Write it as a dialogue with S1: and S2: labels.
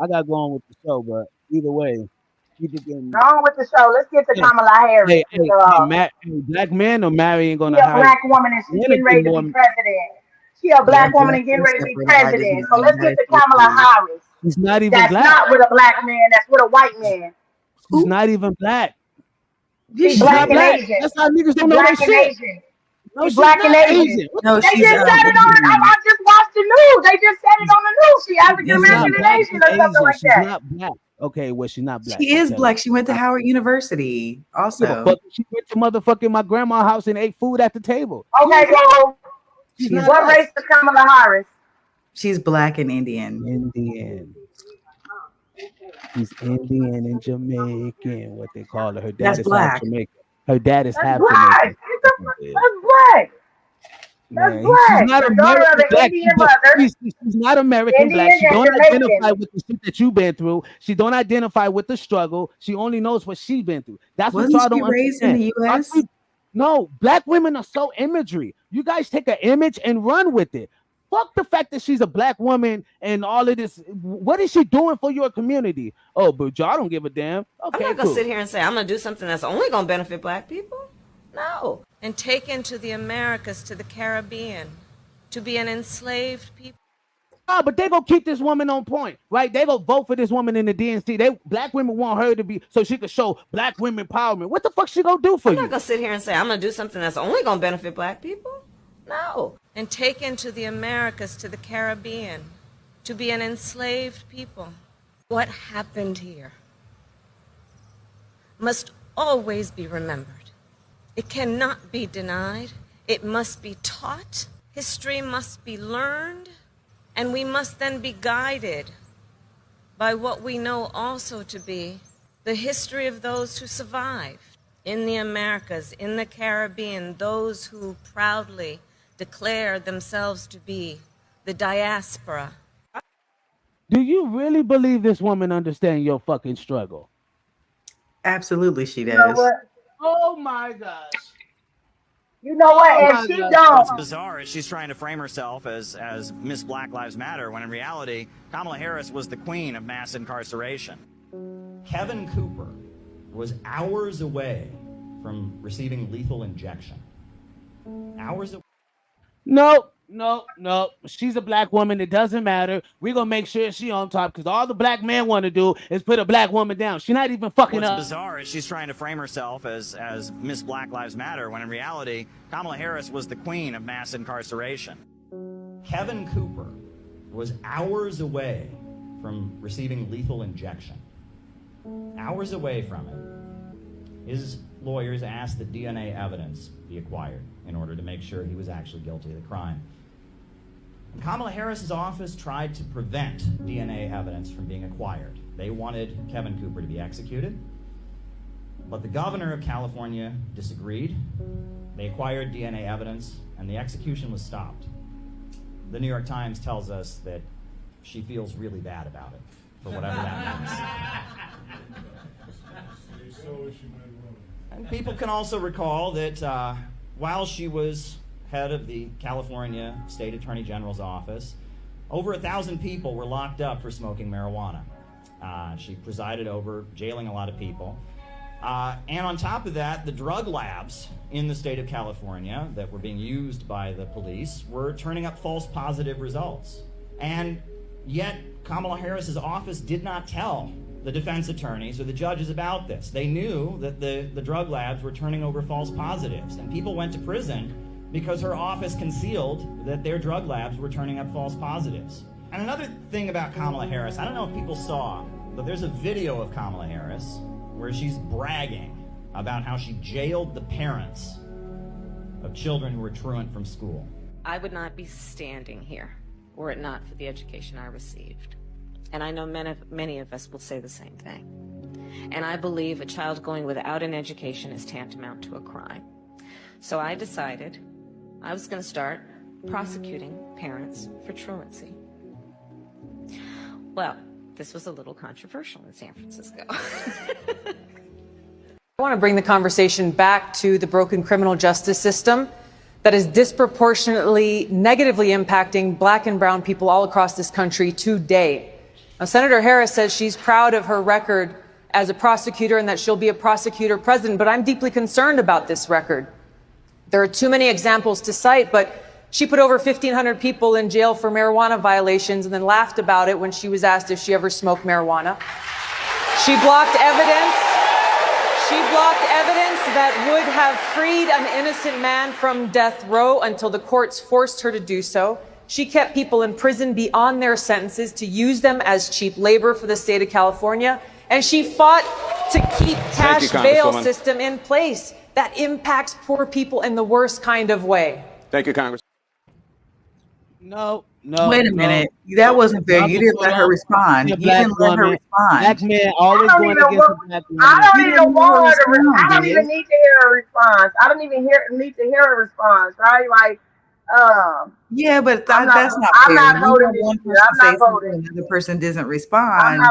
S1: I got going with the show, but either way, people
S2: Go
S1: can.
S2: on with the show. Let's get to
S1: Hey,
S2: Kamala Harris.
S1: hey, black men are marrying
S2: She
S1: gonna
S2: a
S1: hire
S2: black woman and she
S1: men
S2: getting
S1: to
S2: ready to
S1: more.
S2: be president. She a
S3: Yeah,
S2: black woman
S3: black
S2: and getting
S3: men
S2: ready to be
S3: separated by this
S2: president. So let's get
S3: United
S2: to
S3: States
S2: Kamala
S3: flag.
S2: Harris.
S1: She's not even
S2: That's
S1: black.
S2: not with a black man. That's with a white man.
S1: She's
S3: Who?
S1: not even black.
S3: Yeah,
S2: She's
S1: She's
S3: she
S1: not
S2: black and
S3: is.
S1: black.
S2: Asian.
S1: That's how niggas
S2: She
S1: don't know their
S2: black and
S1: shit.
S2: Asian.
S1: No,
S2: She
S1: she's
S2: black and
S1: not
S2: Asian.
S1: Asian. What the
S3: No,
S2: They
S1: fuck
S3: she's
S1: does
S2: just
S1: that
S2: said it on.
S1: mean?
S2: I just watched the news. They just said it
S1: She's,
S2: on the news. She African
S1: she's
S2: American
S1: not
S2: and
S1: black
S2: Asian
S1: and
S2: or something
S1: Asian.
S2: like
S1: She's
S2: that.
S1: not black. Okay, well, she's not black.
S3: She is
S1: Whatever.
S3: black. She went to Howard University
S1: Give a
S3: also.
S1: fuck. She went to motherfucking my grandma's house and ate food at the table. She
S2: Okay,
S1: ain't black.
S2: well,
S1: She's
S3: She is
S1: not
S2: what
S1: us.
S2: race is Kamala Harris?
S3: she's black and Indian.
S1: Indian. She's Indian and Jamaican. What they call her. Her dad
S3: That's
S1: is half
S3: black.
S1: Jamaican. Her dad is
S2: That's
S1: half
S2: black.
S1: Jamaican.
S2: That's black. That's
S1: Man, she's
S2: black.
S1: not
S2: The daughter of
S1: American
S2: an
S1: black.
S2: Indian mother,
S1: She's not American black.
S2: Indian
S1: She
S2: and
S1: don't identify
S2: Jamaican.
S1: with the shit that you've been through. She don't identify with the struggle. She only knows what she's been through. That's what
S3: Wasn't
S1: y'all
S3: she
S1: don't
S3: raised in
S1: understand.
S3: the U.S.?
S1: No, black women are so imagery. You guys take an image and run with it. Fuck the fact that she's a black woman and all of this. What is she doing for your community? Oh, but y'all don't give a damn.
S4: I'm
S1: Okay,
S4: not gonna
S1: cool.
S4: sit here and say I'm gonna do something that's only gonna benefit black people. No. And taken to the Americas, to the Caribbean, to be an enslaved people.
S1: Oh, but they gonna keep this woman on point, right? They gonna vote for this woman in the DNC. Black women want her to be so she could show black women empowerment. What the fuck she gonna do for
S4: I'm
S1: you?
S4: not gonna sit here and say I'm gonna do something that's only gonna benefit black people. No. And taken to the Americas, to the Caribbean, to be an enslaved people. What happened here must always be remembered. It cannot be denied. It must be taught. History must be learned. And we must then be guided by what we know also to be the history of those who survived in the Americas, in the Caribbean, those who proudly declare themselves to be the diaspora.
S1: Do you really believe this woman understands your fucking struggle?
S3: Absolutely, she
S2: You know
S3: does.
S2: what?
S1: Oh my gosh.
S2: You know what?
S1: Oh
S2: And
S1: my
S2: she
S1: God.
S2: don't.
S5: What's bizarre is she's trying to frame herself as Miss Black Lives Matter, when in reality, Kamala Harris was the queen of mass incarceration. Kevin Cooper was hours away from receiving lethal injection. Hours away.
S1: No. She's a black woman. It doesn't matter. We're gonna make sure she on top because all the black men want to do is put a black woman down. She's not even fucking
S5: What's
S1: up.
S5: bizarre is she's trying to frame herself as Miss Black Lives Matter, when in reality, Kamala Harris was the queen of mass incarceration. Kevin Cooper was hours away from receiving lethal injection. Hours away from it. His lawyers asked that DNA evidence be acquired in order to make sure he was actually guilty of the crime. And Kamala Harris's office tried to prevent DNA evidence from being acquired. They wanted Kevin Cooper to be executed, but the governor of California disagreed. They acquired DNA evidence, and the execution was stopped. The New York Times tells us that she feels really bad about it, for whatever that means. And people can also recall that while she was head of the California State Attorney General's office, over 1,000 people were locked up for smoking marijuana. She presided over jailing a lot of people. And on top of that, the drug labs in the state of California that were being used by the police were turning up false positive results. And yet, Kamala Harris's office did not tell the defense attorneys or the judges about this. They knew that the drug labs were turning over false positives, and people went to prison because her office concealed that their drug labs were turning up false positives. And another thing about Kamala Harris, I don't know if people saw, but there's a video of Kamala Harris where she's bragging about how she jailed the parents of children who were truant from school.
S4: I would not be standing here were it not for the education I received. And I know many of us will say the same thing. And I believe a child going without an education is tantamount to a crime. So I decided I was going to start prosecuting parents for truancy. Well, this was a little controversial in San Francisco.
S6: I want to bring the conversation back to the broken criminal justice system that is disproportionately negatively impacting Black and brown people all across this country today. Now, Senator Harris says she's proud of her record as a prosecutor and that she'll be a prosecutor president, but I'm deeply concerned about this record. There are too many examples to cite, but she put over 1,500 people in jail for marijuana violations and then laughed about it when she was asked if she ever smoked marijuana. She blocked evidence. She blocked evidence that would have freed an innocent man from death row until the courts forced her to do so. She kept people in prison beyond their sentences to use them as cheap labor for the state of California. And she fought to keep cash bail system in place that impacts poor people in the worst kind of way.
S7: Thank you, Congress.
S1: No.
S3: Wait a minute. That wasn't fair. You didn't let her respond. You didn't let her respond.
S1: Black men always going against the black woman.
S2: I don't even want her to. I don't even need to hear a response. I don't even need to hear a response. Right? Like,
S3: yeah, but
S2: I'm
S3: that's not
S2: I'm
S3: fair.
S2: not
S3: You
S2: voting
S3: want one
S2: this year.
S3: person
S2: I'm
S3: to say
S2: not
S3: something
S2: voting.
S3: and the other person doesn't
S2: I'm
S3: respond.
S2: not